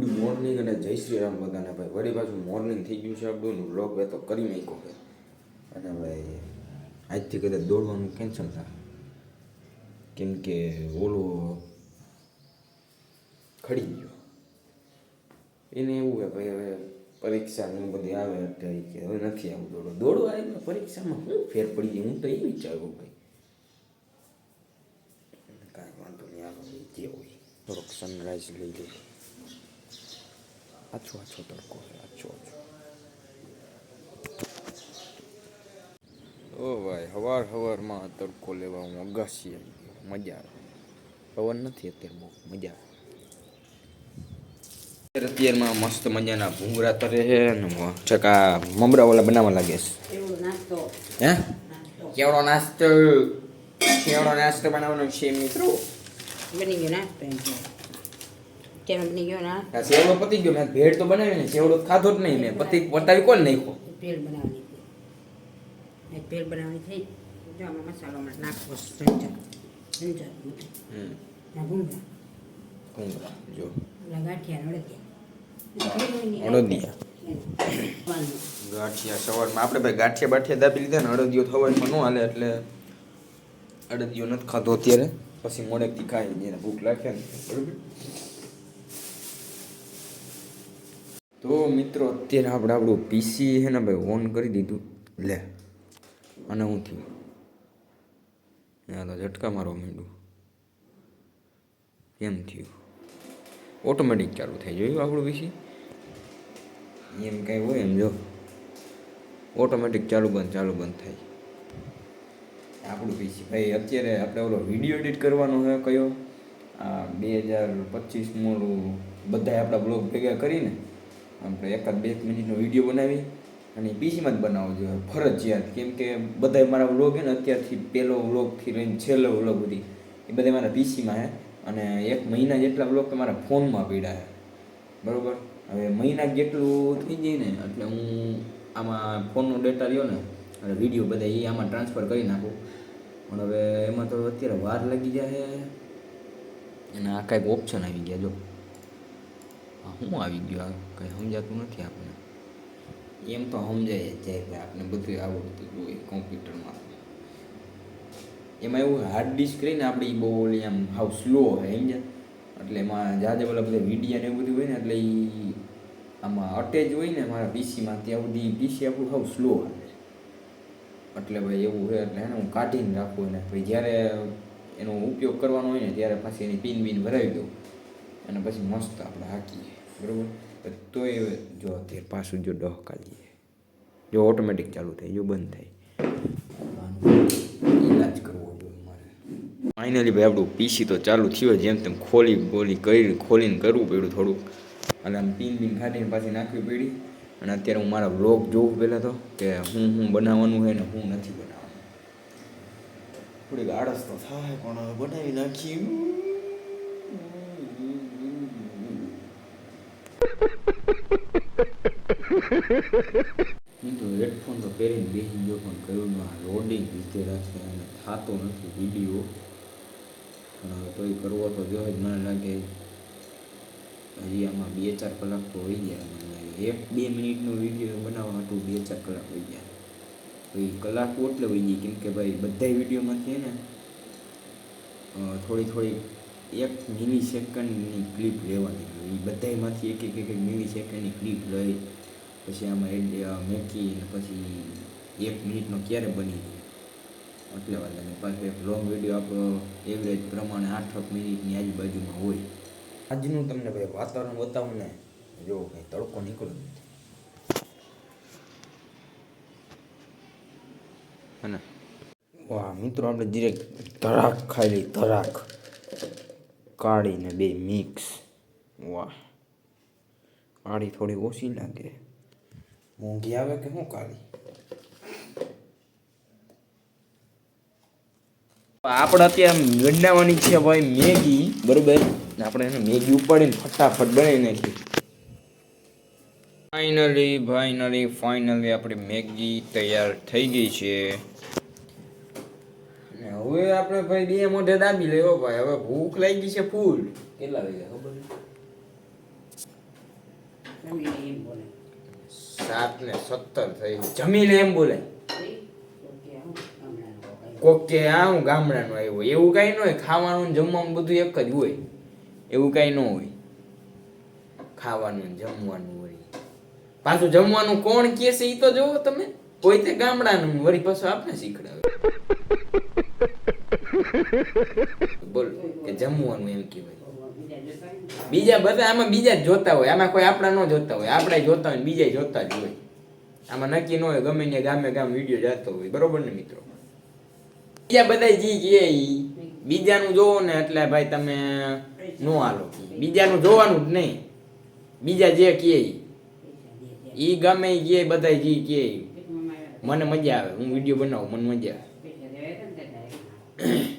Good morning અને જય શ્રી રામ બધાને ભાઈ. વળી પાછું મોર્નિંગ થઈ ગયું છે આપણું. વ્લોગ તો કરી નાખ્યો છે અને ભાઈ આજથી કદાચ દોડવાનું કેન્સલ થાય, કેમ કે ઓલો ખડી ગયો. એને એવું છે ભાઈ, હવે પરીક્ષાનું બધી આવે એટલે કે હવે નથી આવું દોડવા આવી પરીક્ષામાં શું ફેર પડી જાય. હું તો એ વિચારું ભાઈ કાંઈ વાંધો નહીં, આગળ જે હોય થોડોક સનરાઈઝ લઈ લઈએ. આછો તડકો છે, આછો. ઓ ભાઈ સવારમાં તડકો લેવા હું અગાસી આવી ગયો. મજા આવે. પવન નથી અત્યારે, બહુ મજા આવે. અત્યારમાં મસ્ત મજાના ભૂંગળા તરે છે ને ચકા મમરા ઓલા બનાવવા લાગે છે. હે કેવડો નાસ્તો બનાવવાનો છે મિત્રો. બની ગયો નાસ્તો કેમ બની ગયો ના સેવડો પતી ગયો. મેં ભેળ તો બનાવી ને સેવડો ખાધો જ નહીં. મેં પતાવી કોણ નાખ્યો. ભેળ બનાવવાની થઈ. જો આમાં મસાલો નાખવો ભૂંગળા જો ગાંઠિયા સવારમાં આપણે ભાઈ ગાંઠિયા દાબી લીધા ને અડદિયો થવામાં ન હાલે એટલે અડદિયો નથી ખાધો અત્યારે. પછી મોડેકથી ખાઈ જેને ભૂખ લાગે ને બરોબર. તો મિત્રો અત્યારે આપણે આપણું પીસી છે ને ભાઈ ઓન કરી દીધું. લે અને હું થયું તો ઝટકા મારવા માંડ્યું. કેમ થયું? ઓટોમેટિક ચાલુ થઈ જોયું આપણું પીસી. એમ કાંઈ હોય એમ જો ઓટોમેટિક ચાલુ બંધ થાય આપણું પીસી. ભાઈ અત્યારે આપણે ઓલો વિડીયો એડિટ કરવાનો છે કયો 2025 બધા આપણા બ્લોગ ભેગા કરીને આપણે 1-2 મિનિટનો વિડીયો બનાવી અને પીસીમાં જ બનાવવો જોઈએ ફરજિયાત. કેમ કે બધા મારા વ્લોગ છે ને અત્યારથી પહેલો વ્લોગથી લઈને છેલ્લો વ્લોગ સુધી એ બધા મારા પીસીમાં છે. અને 1 મહિના જેટલા વ્લોગ તમારા ફોનમાં પડ્યા છે બરાબર. હવે મહિના જેટલું થઈ જાય ને એટલે હું આમાં ફોનનો ડેટા રહ્યો ને અને વિડીયો બધા એ આમાં ટ્રાન્સફર કરી નાખું. પણ હવે એમાં તો અત્યારે વાર લાગી જાય અને આ કાંઈક ઓપ્શન આવી ગયા. જો શું આવી ગયું? આ કંઈ સમજાતું નથી આપણને. એમ તો સમજાય જ જાય ભાઈ, આપણે બધું આવડતું જોઈએ કોમ્પ્યુટરમાં. એમાં એવું હાર્ડ ડિસ્ક રહીને આપણી બહુ ઓલી આમ હાવ સ્લો હોય સમજ્યા. એટલે એમાં જ્યાં બધા વિડીયા ને એવું બધું હોય ને એટલે એ આમાં અટેચ હોય ને મારા પીસીમાં ત્યાં સુધી પીસી આપણું હાવ સ્લો હાલે. એટલે ભાઈ એવું હોય એટલે એને હું કાઢીને રાખું ને ભાઈ જ્યારે એનો ઉપયોગ કરવાનો હોય ને ત્યારે પાછી એની પિન ભરાવી દઉં અને પછી મસ્ત આપણે હાકીએ બરાબર. તો એ જો અત્યારે પાછું જો ડહકાલીએ જો ઓટોમેટિક ચાલુ થાય જો બંધ થાય. ઇલાજ કરવો જોઈએ મારે. ફાઇનલી ભાઈ આપણું પીસી તો ચાલુ થયું. જેમ તેમ ખોલીને કરવું પડ્યું થોડુંક અને આમ પિન કાઢીને પાછી નાખવી પડી. અને અત્યારે હું મારા વ્લોગ જોઉં પહેલાં તો કે હું બનાવવાનું હોય ને હું નથી બનાવવાનું. થોડીક આળસ તો થાય પણ બનાવી નાખી. હું તો હેડફોન તો પહેરીને બેસી ગયો પણ કહ્યું લોડિંગ રીતે રાખે અને થતો નથી વિડીયો. પણ હવે તોય કરવો તો જોઈએ જ. મને લાગે હજી આમાં 2-4 કલાક તો હોઈ ગયા. મને લાગે 1-2 મિનિટનો વિડીયો બનાવવા હતું 2-4 કલાક હોઈ ગયા. તો એ કલાક એટલે હોઈ ગઈ કેમ કે ભાઈ બધા વિડીયોમાંથી ને થોડી 1 મિલી સેકન્ડની ક્લિપ લેવાની. એ બધામાંથી એક મિલી સેકન્ડની ક્લિપ લઈ પછી આમાં મેકી ને પછી 1 મિનિટનો ક્યારે બની જાય એટલે વાત. અને પાછું એક લોંગ વિડીયો આપણો એવરેજ પ્રમાણે 8 મિનિટની આજુબાજુમાં હોય. આજનું તમને ભાઈ વાતાવરણ બતાવું ને જો ભાઈ તડકો નીકળ્યો નથી. અને વાહ મિત્રો આપણે ધીરે ધરાક ખાઈ લઈ. ધરાક કાળી ને બે મિક્સ. વાહ કાળી થોડી ઓછી લાગે. મોંઘી આવે કે શું કાળી? આપણે અત્યારે ગંડાવાની છે ભાઈ મેગી બરોબર. આપણે એને મેગી ઉપાડીને ફટાફટ બનાવી નાખી. ફાઇનલી આપણી મેગી તૈયાર થઈ ગઈ છે. હવે આપણે ભાઈ 2 મોઢે દાબી લેવો ભાઈ. હવે ભૂખ લાગી છે ફૂલ. કેટલા વાગ્યા ખબર? જમીને એમ બોલે 7:17 થઈ જમીને એમ બોલાય ઓકે હું ગામડાનો કોઈ કોક કે આ હું ગામડાનો આવ્યો એવું કાંઈ ન હોય ખાવાનું ને જમવાનું બધું એક જ હોય એવું કાંઈ ન હોય ખાવાનું ને જમવાનું હોય પાછું જમવાનું કોણ કહે છે એ તો જોવો તમે કોઈ તે ગામડાનું વળી પાછું આપણે શીખડાવે બોલો કે જમવાનું એમ કહેવાય બીજા જોતા હોય ને. બીજા બધા આમાં બીજા જ જોતા હોય આમાં કોઈ આપણા ન જોતા હોય આપણે જોતા હોય બીજા જોતા જ હોય આમાં નક્કી ન હોય ગમે ત્યાં ગામે ગામ વિડીયો જતો હોય બરોબર ને મિત્રો બીજા બધા જી કહે ઈ બીજાનું જોવો ને એટલે ભાઈ તમે નો હાલો બીજાનું જોવાનું જ નહીં બીજા જે કહે ઈ ગમે ઈ કહે બધા જી કહે ઈ. મને મજા આવે હું વિડીયો બનાવું મને મજા આવે પૈસા દેવાય તો ને ત્યારે